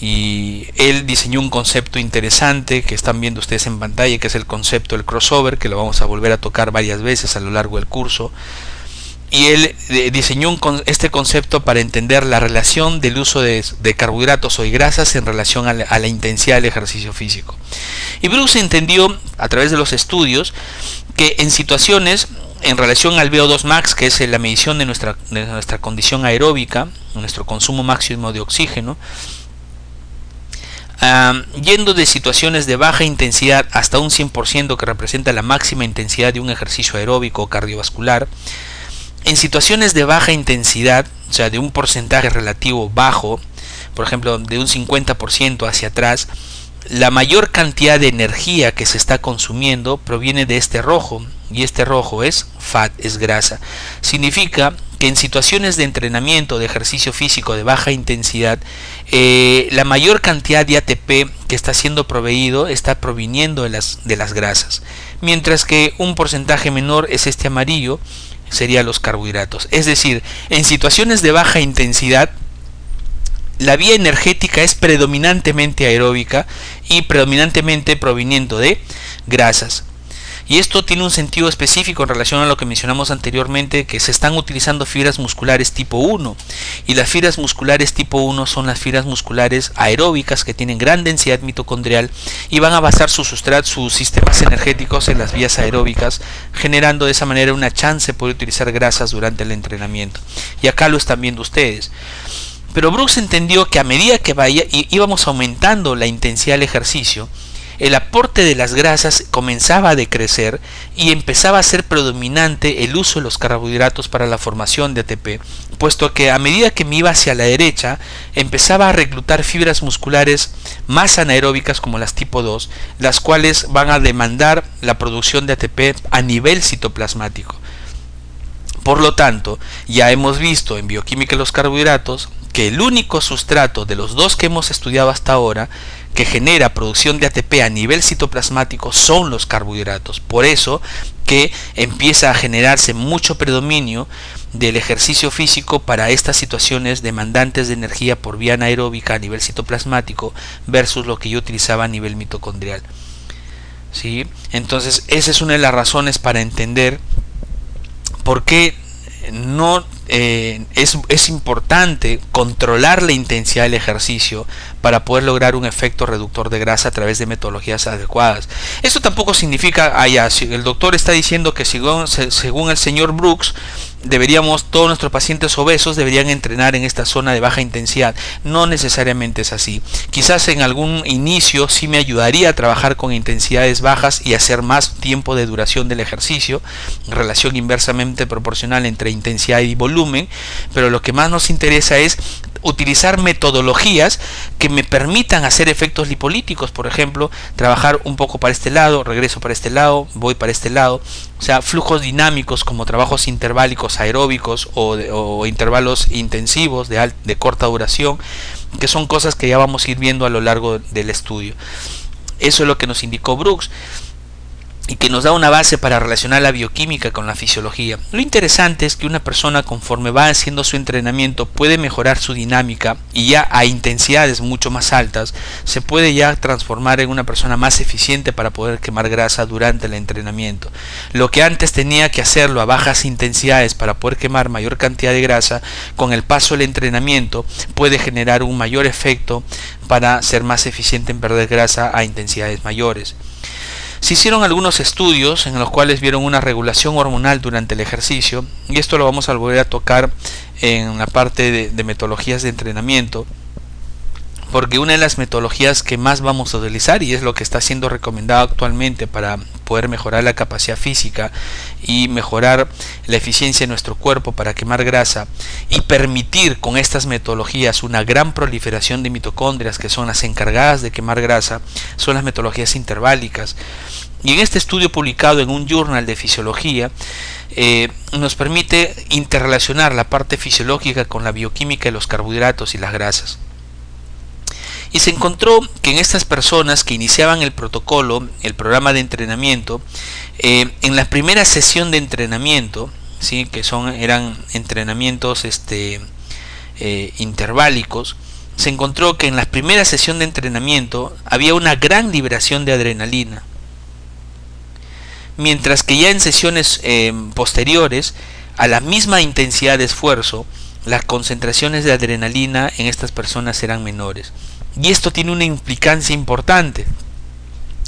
y él diseñó un concepto interesante que están viendo ustedes en pantalla, que es el concepto del crossover, que lo vamos a volver a tocar varias veces a lo largo del curso. Y él diseñó este concepto para entender la relación del uso de carbohidratos o de grasas en relación a la intensidad del ejercicio físico. Y Brooks entendió a través de los estudios que en situaciones en relación al VO2 max, que es la medición de nuestra condición aeróbica, nuestro consumo máximo de oxígeno, yendo de situaciones de baja intensidad hasta un 100%, que representa la máxima intensidad de un ejercicio aeróbico o cardiovascular, en situaciones de baja intensidad, o sea, de un porcentaje relativo bajo, por ejemplo, de un 50% hacia atrás, la mayor cantidad de energía que se está consumiendo proviene de este rojo, y este rojo es fat, es grasa. Significa que en situaciones de entrenamiento, de ejercicio físico de baja intensidad, la mayor cantidad de ATP que está siendo proveído está proviniendo de las grasas, mientras que un porcentaje menor es este amarillo, serían los carbohidratos. Es decir, en situaciones de baja intensidad, la vía energética es predominantemente aeróbica y predominantemente proveniendo de grasas. Y esto tiene un sentido específico en relación a lo que mencionamos anteriormente, que se están utilizando fibras musculares tipo 1. Y las fibras musculares tipo 1 son las fibras musculares aeróbicas que tienen gran densidad mitocondrial y van a basar sus sistemas energéticos en las vías aeróbicas, generando de esa manera una chance de poder utilizar grasas durante el entrenamiento. Y acá lo están viendo ustedes. Pero Brooks entendió que a medida que íbamos aumentando la intensidad del ejercicio, el aporte de las grasas comenzaba a decrecer y empezaba a ser predominante el uso de los carbohidratos para la formación de ATP, puesto que a medida que me iba hacia la derecha, empezaba a reclutar fibras musculares más anaeróbicas como las tipo 2, las cuales van a demandar la producción de ATP a nivel citoplasmático. Por lo tanto, ya hemos visto en bioquímica de los carbohidratos que el único sustrato de los dos que hemos estudiado hasta ahora que genera producción de ATP a nivel citoplasmático son los carbohidratos. Por eso que empieza a generarse mucho predominio del ejercicio físico para estas situaciones demandantes de energía por vía anaeróbica a nivel citoplasmático versus lo que yo utilizaba a nivel mitocondrial. ¿Sí? Entonces esa es una de las razones para entender por qué es importante controlar la intensidad del ejercicio para poder lograr un efecto reductor de grasa a través de metodologías adecuadas. Esto tampoco significa, si el doctor está diciendo que según el señor Brooks, todos nuestros pacientes obesos deberían entrenar en esta zona de baja intensidad. No necesariamente es así. Quizás en algún inicio sí me ayudaría a trabajar con intensidades bajas y hacer más tiempo de duración del ejercicio, relación inversamente proporcional entre intensidad y volumen, pero lo que más nos interesa es utilizar metodologías que me permitan hacer efectos lipolíticos. Por ejemplo, trabajar un poco para este lado, regreso para este lado, voy para este lado, o sea, flujos dinámicos como trabajos interválicos aeróbicos o intervalos intensivos de corta duración, que son cosas que ya vamos a ir viendo a lo largo del estudio. Eso es lo que nos indicó Brooks y que nos da una base para relacionar la bioquímica con la fisiología. Lo interesante es que una persona, conforme va haciendo su entrenamiento, puede mejorar su dinámica y ya a intensidades mucho más altas se puede ya transformar en una persona más eficiente para poder quemar grasa durante el entrenamiento. Lo que antes tenía que hacerlo a bajas intensidades para poder quemar mayor cantidad de grasa, con el paso del entrenamiento puede generar un mayor efecto para ser más eficiente en perder grasa a intensidades mayores. Se hicieron algunos estudios en los cuales vieron una regulación hormonal durante el ejercicio, y esto lo vamos a volver a tocar en la parte de metodologías de entrenamiento, porque una de las metodologías que más vamos a utilizar, y es lo que está siendo recomendado actualmente para poder mejorar la capacidad física y mejorar la eficiencia de nuestro cuerpo para quemar grasa y permitir con estas metodologías una gran proliferación de mitocondrias que son las encargadas de quemar grasa, son las metodologías interválicas. Y en este estudio publicado en un journal de fisiología nos permite interrelacionar la parte fisiológica con la bioquímica de los carbohidratos y las grasas. Y se encontró que en estas personas que iniciaban el protocolo, el programa de entrenamiento, en la primera sesión de entrenamiento, ¿sí?, que eran entrenamientos interválicos, se encontró que en la primera sesión de entrenamiento había una gran liberación de adrenalina, mientras que ya en sesiones posteriores, a la misma intensidad de esfuerzo, las concentraciones de adrenalina en estas personas eran menores. Y esto tiene una implicancia importante,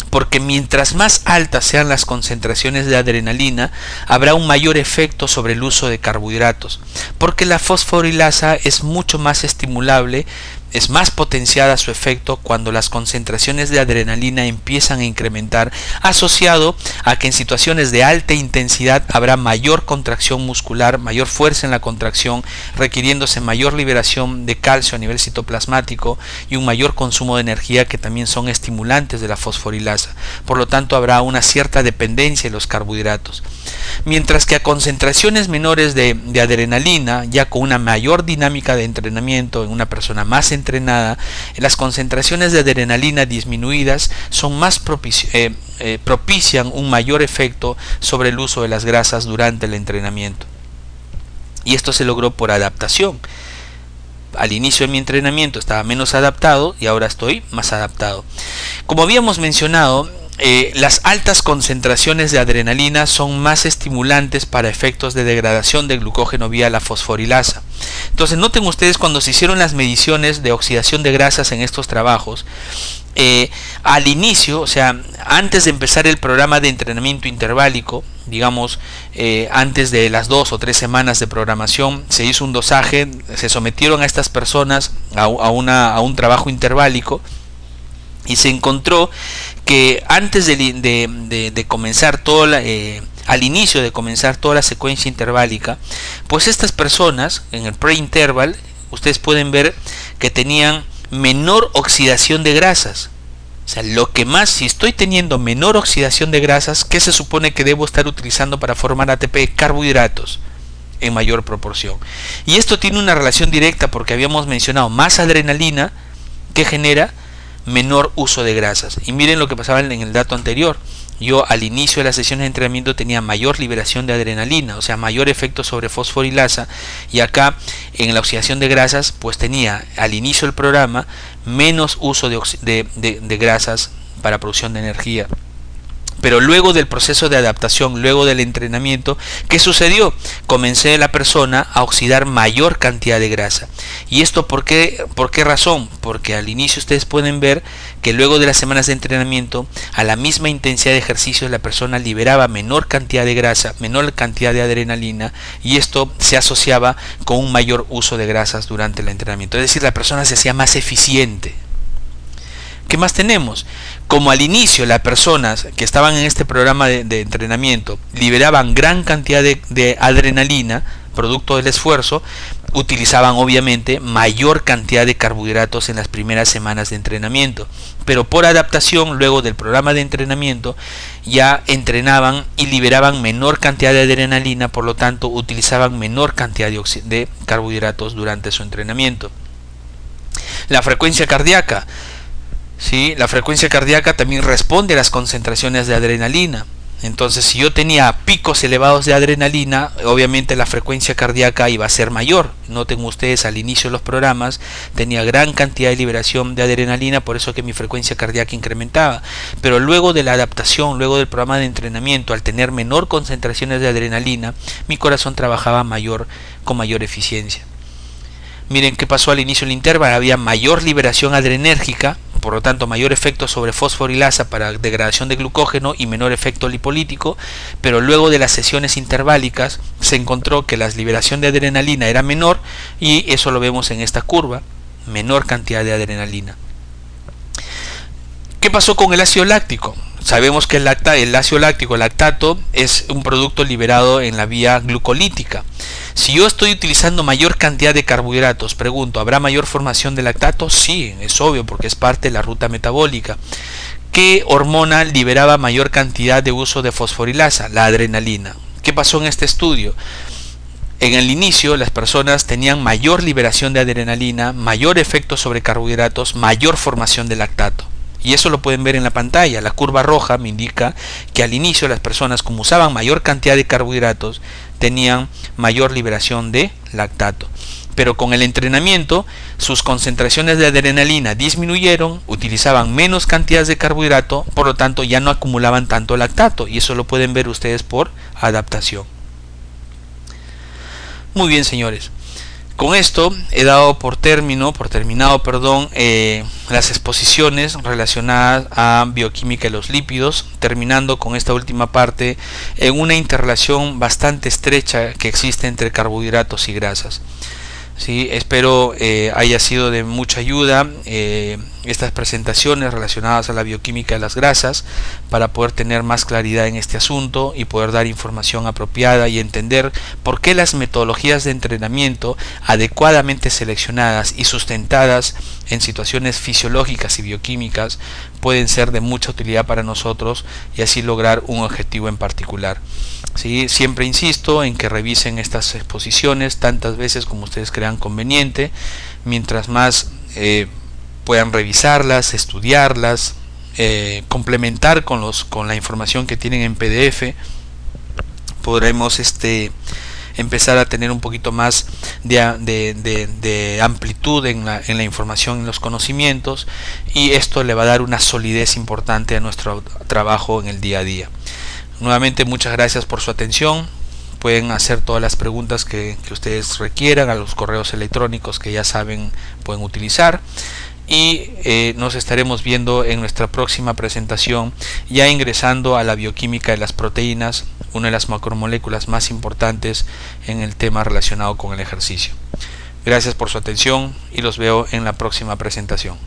porque mientras más altas sean las concentraciones de adrenalina, habrá un mayor efecto sobre el uso de carbohidratos, porque la fosforilasa es mucho más estimulable, es más potenciada su efecto cuando las concentraciones de adrenalina empiezan a incrementar, asociado a que en situaciones de alta intensidad habrá mayor contracción muscular, mayor fuerza en la contracción, requiriéndose mayor liberación de calcio a nivel citoplasmático y un mayor consumo de energía, que también son estimulantes de la fosforilasa. Por lo tanto, habrá una cierta dependencia de los carbohidratos. Mientras que a concentraciones menores de adrenalina, ya con una mayor dinámica de entrenamiento en una persona más entrenada, las concentraciones de adrenalina disminuidas son más propician un mayor efecto sobre el uso de las grasas durante el entrenamiento. Y esto se logró por adaptación. Al inicio de mi entrenamiento estaba menos adaptado y ahora estoy más adaptado. Como habíamos mencionado, las altas concentraciones de adrenalina son más estimulantes para efectos de degradación de glucógeno vía la fosforilasa. Entonces noten ustedes, cuando se hicieron las mediciones de oxidación de grasas en estos trabajos, al inicio, o sea, antes de empezar el programa de entrenamiento interválico, digamos, antes de las 2 o 3 semanas de programación, se hizo un dosaje, se sometieron a estas personas a un trabajo interválico, y se encontró que antes de comenzar al inicio de comenzar toda la secuencia interválica, pues estas personas en el pre-interval, ustedes pueden ver que tenían menor oxidación de grasas. O sea, lo que más, si estoy teniendo menor oxidación de grasas, ¿qué se supone que debo estar utilizando para formar ATP? Carbohidratos en mayor proporción. Y esto tiene una relación directa, porque habíamos mencionado más adrenalina, que genera menor uso de grasas. Y miren lo que pasaba en el dato anterior. Yo al inicio de las sesiones de entrenamiento tenía mayor liberación de adrenalina, o sea, mayor efecto sobre fosforilasa, y acá en la oxidación de grasas pues tenía al inicio del programa menos uso de grasas para producción de energía. Pero luego del proceso de adaptación, luego del entrenamiento, ¿qué sucedió? Comencé la persona a oxidar mayor cantidad de grasa. ¿Y esto por qué razón? Porque al inicio ustedes pueden ver que luego de las semanas de entrenamiento, a la misma intensidad de ejercicio, la persona liberaba menor cantidad de grasa, menor cantidad de adrenalina, y esto se asociaba con un mayor uso de grasas durante el entrenamiento. Es decir, la persona se hacía más eficiente. ¿Qué más tenemos? Como al inicio las personas que estaban en este programa de entrenamiento liberaban gran cantidad de adrenalina, producto del esfuerzo, utilizaban obviamente mayor cantidad de carbohidratos en las primeras semanas de entrenamiento. Pero por adaptación, luego del programa de entrenamiento, ya entrenaban y liberaban menor cantidad de adrenalina, por lo tanto utilizaban menor cantidad de carbohidratos durante su entrenamiento. La frecuencia cardíaca. ¿Sí? La frecuencia cardíaca también responde a las concentraciones de adrenalina. Entonces, si yo tenía picos elevados de adrenalina, obviamente la frecuencia cardíaca iba a ser mayor. Noten ustedes, al inicio de los programas tenía gran cantidad de liberación de adrenalina, por eso que mi frecuencia cardíaca incrementaba. Pero luego de la adaptación, luego del programa de entrenamiento, al tener menor concentraciones de adrenalina, mi corazón trabajaba con mayor eficiencia. Miren qué pasó al inicio del intervalo. Había mayor liberación adrenérgica, por lo tanto mayor efecto sobre fosforilasa para degradación de glucógeno y menor efecto lipolítico, pero luego de las sesiones interválicas se encontró que la liberación de adrenalina era menor, y eso lo vemos en esta curva, menor cantidad de adrenalina. ¿Qué pasó con el ácido láctico? Sabemos que el ácido láctico, el lactato, es un producto liberado en la vía glucolítica. Si yo estoy utilizando mayor cantidad de carbohidratos, pregunto, ¿habrá mayor formación de lactato? Sí, es obvio, porque es parte de la ruta metabólica. ¿Qué hormona liberaba mayor cantidad de uso de fosforilasa? La adrenalina. ¿Qué pasó en este estudio? En el inicio las personas tenían mayor liberación de adrenalina, mayor efecto sobre carbohidratos, mayor formación de lactato. Y eso lo pueden ver en la pantalla. La curva roja me indica que al inicio las personas, como usaban mayor cantidad de carbohidratos, tenían mayor liberación de lactato. Pero con el entrenamiento sus concentraciones de adrenalina disminuyeron, utilizaban menos cantidades de carbohidrato, por lo tanto ya no acumulaban tanto lactato, y eso lo pueden ver ustedes por adaptación. Muy bien, señores, con esto he dado por terminado las exposiciones relacionadas a bioquímica de los lípidos, terminando con esta última parte en una interrelación bastante estrecha que existe entre carbohidratos y grasas. Sí, espero haya sido de mucha ayuda estas presentaciones relacionadas a la bioquímica de las grasas, para poder tener más claridad en este asunto y poder dar información apropiada y entender por qué las metodologías de entrenamiento adecuadamente seleccionadas y sustentadas en situaciones fisiológicas y bioquímicas pueden ser de mucha utilidad para nosotros y así lograr un objetivo en particular. ¿Sí? Siempre insisto en que revisen estas exposiciones tantas veces como ustedes crean conveniente. Mientras más puedan revisarlas, estudiarlas, complementar con la información que tienen en PDF, podremos empezar a tener un poquito más de amplitud en la información, en los conocimientos, y esto le va a dar una solidez importante a nuestro trabajo en el día a día. Nuevamente, muchas gracias por su atención. Pueden hacer todas las preguntas que ustedes requieran a los correos electrónicos que ya saben pueden utilizar, y nos estaremos viendo en nuestra próxima presentación, ya ingresando a la bioquímica de las proteínas, una de las macromoléculas más importantes en el tema relacionado con el ejercicio. Gracias por su atención y los veo en la próxima presentación.